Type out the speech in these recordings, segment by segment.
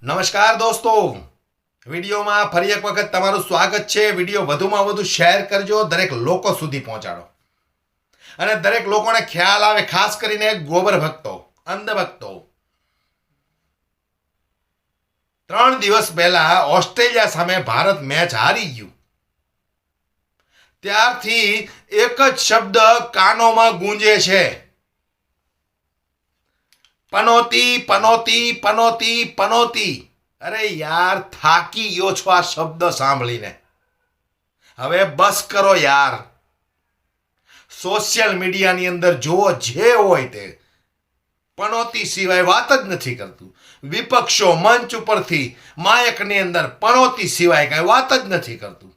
નમસ્કાર દોસ્તો, વિડીયોમાં ફરી એક વખત તમારું સ્વાગત છે। વિડીયો વધુમાં વધુ શેર કરજો, દરેક લોકો સુધી પહોંચાડો અને દરેક લોકોને ખ્યાલ આવે, ખાસ કરીને ગોબર ભક્તો, અંધ ભક્તો। 3 દિવસ પહેલા ઓસ્ટ્રેલિયા સામે ભારત મેચ હારી ગયું, ત્યારથી એક જ શબ્દ કાનોમાં ગૂંજે છે, पनौती पनौती पनौती पनौती। अरे यार, थाकी गयो छो आ शब्द सांभळीने। हवे बस करो यार। सोशल मीडियानी अंदर जो जे होय ते पनौती सिवाय वात ज नथी करतुं। विपक्षो मंच उपरथी मायकनी अंदर पनौती सिवाय कांई वात ज नथी करतुं।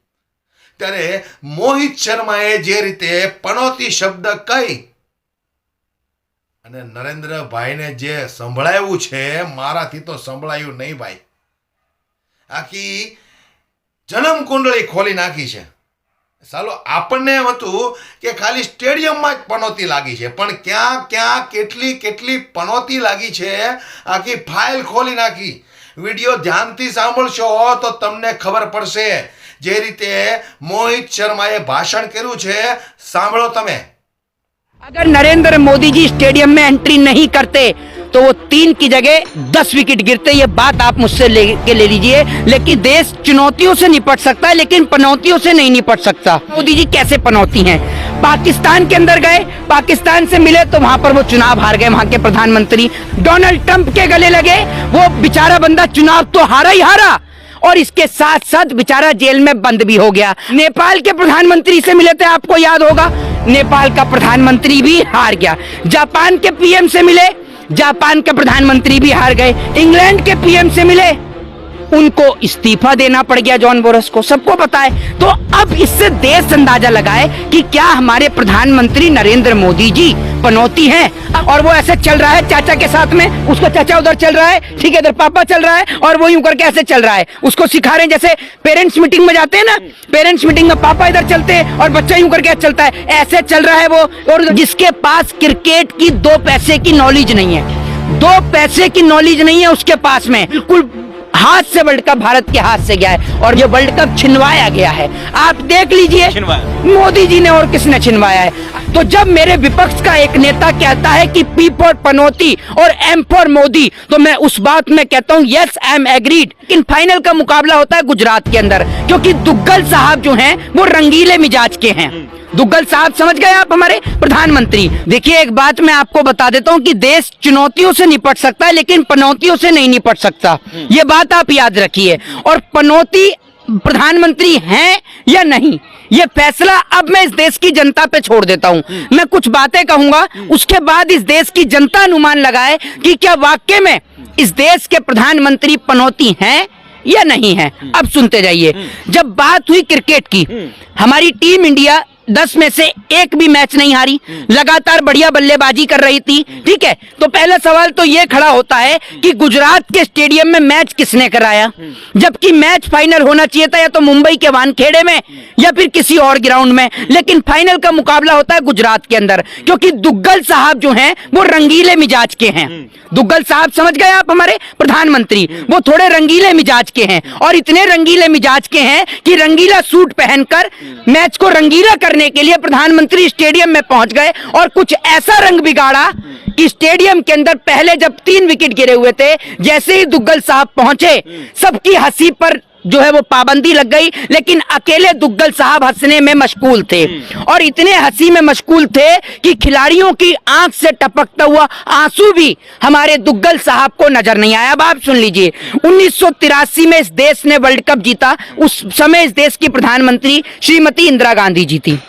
त्यारे मोहित शर्माए जे रीते पनौती शब्द कही અને નરેન્દ્રભાઈને જે સંભળાયું છે, મારાથી તો સંભળાયું નહીં ભાઈ। આખી જન્મ કુંડળી ખોલી નાખી છે। ચાલો, આપણને એમ હતું કે ખાલી સ્ટેડિયમમાં જ પનોતી લાગી છે, પણ ક્યાં ક્યાં કેટલી કેટલી પનોતી લાગી છે, આખી ફાઇલ ખોલી નાખી। વિડીયો ધ્યાનથી સાંભળશો તો તમને ખબર પડશે। જે રીતે મોહિત શર્માએ ભાષણ કર્યું છે, સાંભળો તમે। अगर नरेंद्र मोदी जी स्टेडियम में एंट्री नहीं करते तो वो 3 की जगह 10 विकेट गिरते। ये बात आप मुझसे ले लीजिए। लेकिन देश चुनौतियों से निपट सकता है, लेकिन पनौतियों से नहीं निपट सकता। मोदी जी कैसे पनौती हैं? पाकिस्तान के अंदर गए, पाकिस्तान से मिले तो वहां पर वो चुनाव हार गए। वहां के प्रधानमंत्री डोनाल्ड ट्रंप के गले लगे, वो बेचारा बंदा चुनाव तो हारा ही हारा, और इसके साथ साथ बेचारा जेल में बंद भी हो गया। नेपाल के प्रधानमंत्री से मिले थे, आपको याद होगा, नेपाल का प्रधानमंत्री भी हार गया। जापान के पीएम से मिले, जापान के प्रधानमंत्री भी हार गए। इंग्लैंड के पीएम से मिले, उनको इस्तीफा देना पड़ गया, जॉन बोरस को, सबको पता है। तो अब इससे देश अंदाजा लगाए कि क्या हमारे प्रधानमंत्री नरेंद्र मोदी जी पनौती हैं। और वो ऐसे चल रहा है चाचा के साथ में, उसका चाचा उधर चल रहा है, ठीक है, इधर पापा चल रहा है, और वो यूं करके ऐसे चल रहा है। उसको सिखा रहे हैं, जैसे पेरेंट्स मीटिंग में जाते हैं ना, पेरेंट्स मीटिंग में पापा इधर चलते हैं और बच्चा यूं करके चलता है, ऐसे चल रहा है वो। और जिसके पास क्रिकेट की 2 पैसे की नॉलेज नहीं है, 2 पैसे की नॉलेज नहीं है उसके पास में, बिल्कुल हाथ से वर्ल्ड कप भारत के हाथ से गया है, और ये वर्ल्ड कप छिनवाया गया है। आप देख लीजिए, मोदी जी ने, और किसने छिनवाया है। तो जब मेरे विपक्ष का एक नेता कहता है कि पी फॉर पनौती और एम फॉर मोदी, तो मैं उस बात में कहता हूं यस, आई एम एग्रीड। लेकिन फाइनल का मुकाबला होता है गुजरात के अंदर, क्योंकि दुग्गल साहब जो हैं वो रंगीले मिजाज के हैं। दुग्गल साहब, समझ गए आप, हमारे प्रधानमंत्री। देखिए, एक बात मैं आपको बता देता हूं कि देश चुनौतियों से निपट सकता है, लेकिन पनौतियों से नहीं निपट सकता। ये बात आप याद रखिए। और पनौती प्रधानमंत्री हैं या नहीं, ये फैसला अब मैं इस देश की जनता पे छोड़ देता हूं। मैं कुछ बातें कहूंगा, उसके बाद इस देश की जनता अनुमान लगाए कि क्या वाकई में इस देश के प्रधानमंत्री पनौती हैं या नहीं है। अब सुनते जाइए। जब बात हुई क्रिकेट की, हमारी टीम इंडिया 10 में से 1 भी मैच नहीं हारी, लगातार बढ़िया बल्लेबाजी कर रही थी, ठीक है। तो पहला सवाल तो यह खड़ा होता है कि गुजरात के स्टेडियम में मैच किसने कराया, जबकि मैच फाइनल होना चाहिए था या तो मुंबई के वानखेड़े में या फिर किसी और ग्राउंड में। लेकिन फाइनल का मुकाबला होता है गुजरात के अंदर, क्योंकि दुग्गल साहब जो हैं वो रंगीले मिजाज के हैं। दुग्गल साहब, समझ गए आप, हमारे प्रधानमंत्री, वो थोड़े रंगीले मिजाज के हैं, और इतने रंगीले मिजाज के हैं कि रंगीला सूट पहनकर मैच को रंगीला करने के लिए प्रधानमंत्री स्टेडियम में पहुंच गए, और कुछ ऐसा रंग बिगाड़ा कि स्टेडियम के अंदर पहले जब 3 विकेट गिरे हुए थे, जैसे ही दुग्गल साहब पहुंचे, सबकी हंसी पर जो है वो पाबंदी लग गई, लेकिन अकेले दुग्गल साहब हंसने में मशगूल थे। और इतने हंसी में मशगूल थे कि खिलाड़ियों की आंख से टपकता हुआ आंसू भी हमारे दुग्गल साहब को नजर नहीं आया। अब आप सुन लीजिए, 1983 में इस देश ने वर्ल्ड कप जीता। उस समय इस देश की प्रधानमंत्री श्रीमती इंदिरा गांधी जी थी।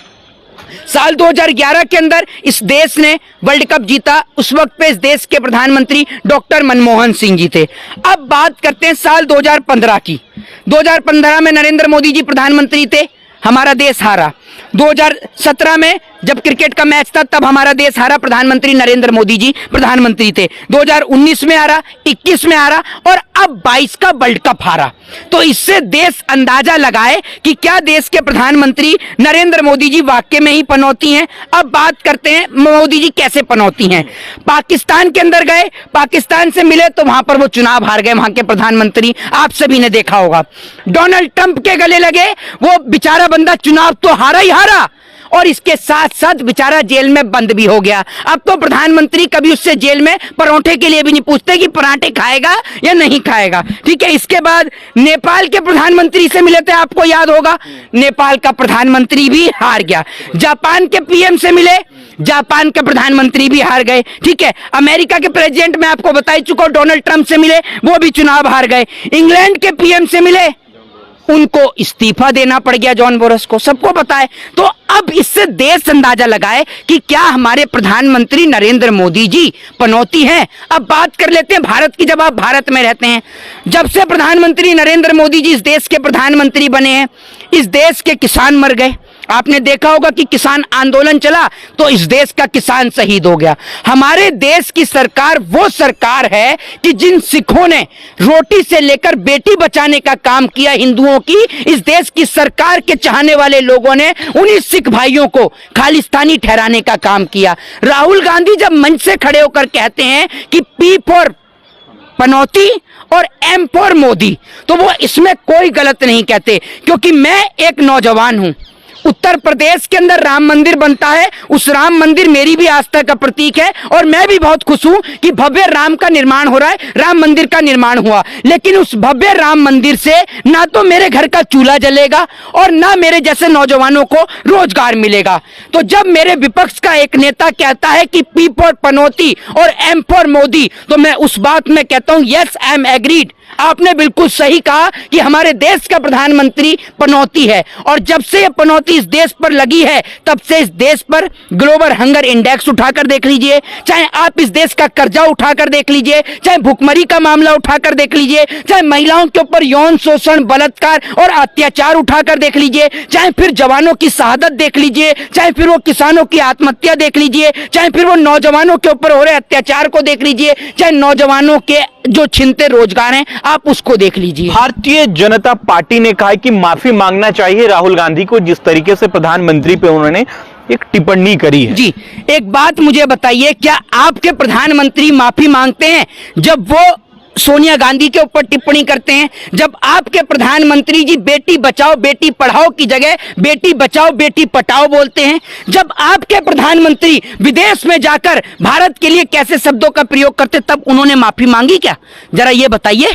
साल 2011 के अंदर इस देश ने वर्ल्ड कप जीता। उस वक्त पे इस देश के प्रधानमंत्री डॉक्टर मनमोहन सिंह जी थे। अब बात करते हैं साल 2015 की। 2015 में नरेंद्र मोदी जी प्रधानमंत्री थे, हमारा देश हारा। 2017 में जब क्रिकेट का मैच था तब हमारा देश हारा, प्रधानमंत्री नरेंद्र मोदी जी प्रधानमंत्री थे। 2019 में हारा, 21 में हारा और अब 22 का वर्ल्ड कप हारा। तो इससे देश अंदाजा लगाए कि क्या देश के प्रधानमंत्री नरेंद्र मोदी जी वाकई में ही पनौती हैं। अब बात करते हैं मोदी जी कैसे पनौती हैं। पाकिस्तान के अंदर गए, पाकिस्तान से मिले तो वहां पर वो चुनाव हार गए, वहां के प्रधानमंत्री, आप सभी ने देखा होगा। डोनाल्ड ट्रंप के गले लगे, वो बेचारा बंदा चुनाव तो हारा ही हारा और इसके साथ साथ बेचारा जेल में बंद भी हो गया। अब तो प्रधानमंत्री कभी उससे जेल में परोठे के लिए भी नहीं पूछते कि पराठे खाएगा या नहीं खाएगा। ठीक है, इसके बाद नेपाल के प्रधानमंत्री से मिले थे, आपको याद होगा, नेपाल का प्रधानमंत्री भी हार गया। जापान के पीएम से मिले, जापान के प्रधानमंत्री भी हार गए। ठीक है, अमेरिका के प्रेसिडेंट मैं आपको बता ही चुका हूं, डोनाल्ड ट्रंप से मिले, वो भी चुनाव हार गए। इंग्लैंड के पीएम से मिले, उनको इस्तीफा देना पड़ गया, जॉन बोरस को, सबको पता है। तो अब इससे देश अंदाजा लगाए कि क्या हमारे प्रधानमंत्री नरेंद्र मोदी जी पनौती हैं। अब बात कर लेते हैं भारत की, जब आप भारत में रहते हैं। जब से प्रधानमंत्री नरेंद्र मोदी जी इस देश के प्रधानमंत्री बने हैं, इस देश के किसान मर गए। आपने देखा होगा कि किसान आंदोलन चला तो इस देश का किसान शहीद हो गया। हमारे देश की सरकार वो सरकार है कि जिन सिखों ने रोटी से लेकर बेटी बचाने का काम किया हिंदुओं की, इस देश की सरकार के चाहने वाले लोगों ने उन्हीं सिख भाइयों को खालिस्तानी ठहराने का काम किया। राहुल गांधी जब मंच से खड़े होकर कहते हैं कि पी फॉर पनौती और एम फॉर मोदी, तो वो इसमें कोई गलत नहीं कहते, क्योंकि मैं एक नौजवान हूं। उत्तर प्रदेश के अंदर राम मंदिर बनता है, उस राम मंदिर मेरी भी आस्था का प्रतीक है और मैं भी बहुत खुश हूं कि भव्य राम का निर्माण हो रहा है, राम मंदिर का निर्माण हुआ। लेकिन उस भव्य राम मंदिर से ना तो मेरे घर का चूल्हा जलेगा और ना मेरे जैसे नौजवानों को रोजगार मिलेगा। तो जब मेरे विपक्ष का एक नेता कहता है कि पी फॉर पनौती और एम फॉर मोदी, तो मैं उस बात में कहता हूं यस आई एम एग्रीड। आपने बिल्कुल सही कहा कि हमारे देश का प्रधानमंत्री पनौती है और जब से ये पनौती इस देश पर लगी है तब से इस देश पर ग्लोबल हंगर इंडेक्स उठाकर देख लीजिए, चाहे आप इस देश का कर्जा उठाकर देख लीजिए, चाहे भुखमरी का मामला उठाकर देख लीजिए, चाहे महिलाओं के ऊपर यौन शोषण, बलात्कार और अत्याचार उठाकर देख लीजिए, चाहे फिर जवानों की शहादत देख लीजिए, चाहे फिर वो किसानों की आत्महत्या देख लीजिए, चाहे फिर वो नौजवानों के ऊपर हो रहे अत्याचार को देख लीजिए, चाहे नौजवानों के जो छिनते रोजगार हैं आप उसको देख लीजिए। भारतीय जनता पार्टी ने कहा है कि माफी मांगना चाहिए राहुल गांधी को, जिस तरीके से प्रधानमंत्री पे उन्होंने एक टिप्पणी करी है। जी, एक बात मुझे बताइए, क्या आपके प्रधानमंत्री माफी मांगते हैं जब वो सोनिया गांधी के ऊपर टिप्पणी करते हैं? जब आपके प्रधानमंत्री जी बेटी बचाओ बेटी पढ़ाओ की जगह बेटी बचाओ बेटी पटाओ बोलते हैं? जब आपके प्रधानमंत्री विदेश में जाकर भारत के लिए कैसे शब्दों का प्रयोग करते, तब उन्होंने माफी मांगी क्या? जरा ये बताइए।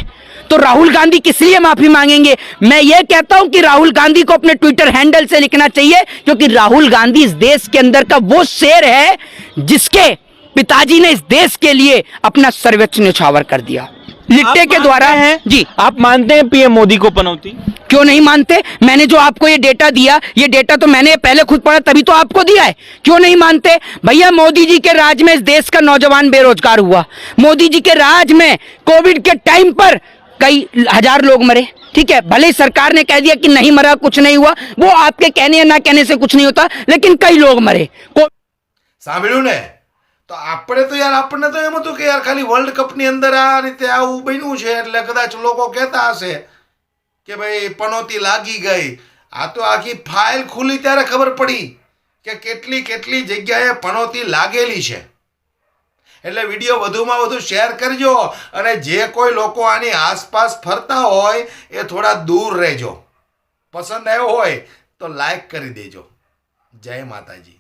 तो राहुल गांधी किस लिए माफी मांगेंगे? मैं ये कहता हूं कि राहुल गांधी को अपने ट्विटर हैंडल से लिखना चाहिए, क्योंकि राहुल गांधी इस देश के अंदर का वो शेर है जिसके पिताजी ने इस देश के लिए अपना सर्वोच्च न्यौछावर कर दिया लिट्टे के द्वारा। हैं जी, आप मानते हैं पीएम मोदी को पनौती? क्यों नहीं मानते? मैंने जो आपको ये डेटा दिया, ये डेटा तो मैंने पहले खुद पढ़ा तभी तो आपको दिया है। क्यों नहीं मानते? भैया, मोदी जी के राज में इस देश का नौजवान बेरोजगार हुआ। मोदी जी के राज में कोविड के टाइम पर कई हजार लोग मरे। ठीक है, भले ही सरकार ने कह दिया कि नहीं मरा, कुछ नहीं हुआ, वो आपके कहने या ना कहने से कुछ नहीं होता, लेकिन कई लोग मरे। સાંભળ્યું ને? તો આપણે તો યાર, આપણને તો એમ હતું કે યાર ખાલી વર્લ્ડ કપની અંદર આ રીતે આવું બન્યું છે એટલે કદાચ લોકો કહેતા હશે કે ભાઈ પનોતી લાગી ગઈ. આ તો આખી ફાઇલ ખુલી ત્યારે ખબર પડી કે કેટલી કેટલી જગ્યાએ પનોતી લાગેલી છે. એટલે વિડીયો વધુમાં વધુ શેર કરજો અને જે કોઈ લોકો આની આસપાસ ફરતા હોય એ થોડા દૂર રહેજો. પસંદ આવ્યો હોય તો લાઈક કરી દેજો. જય માતાજી.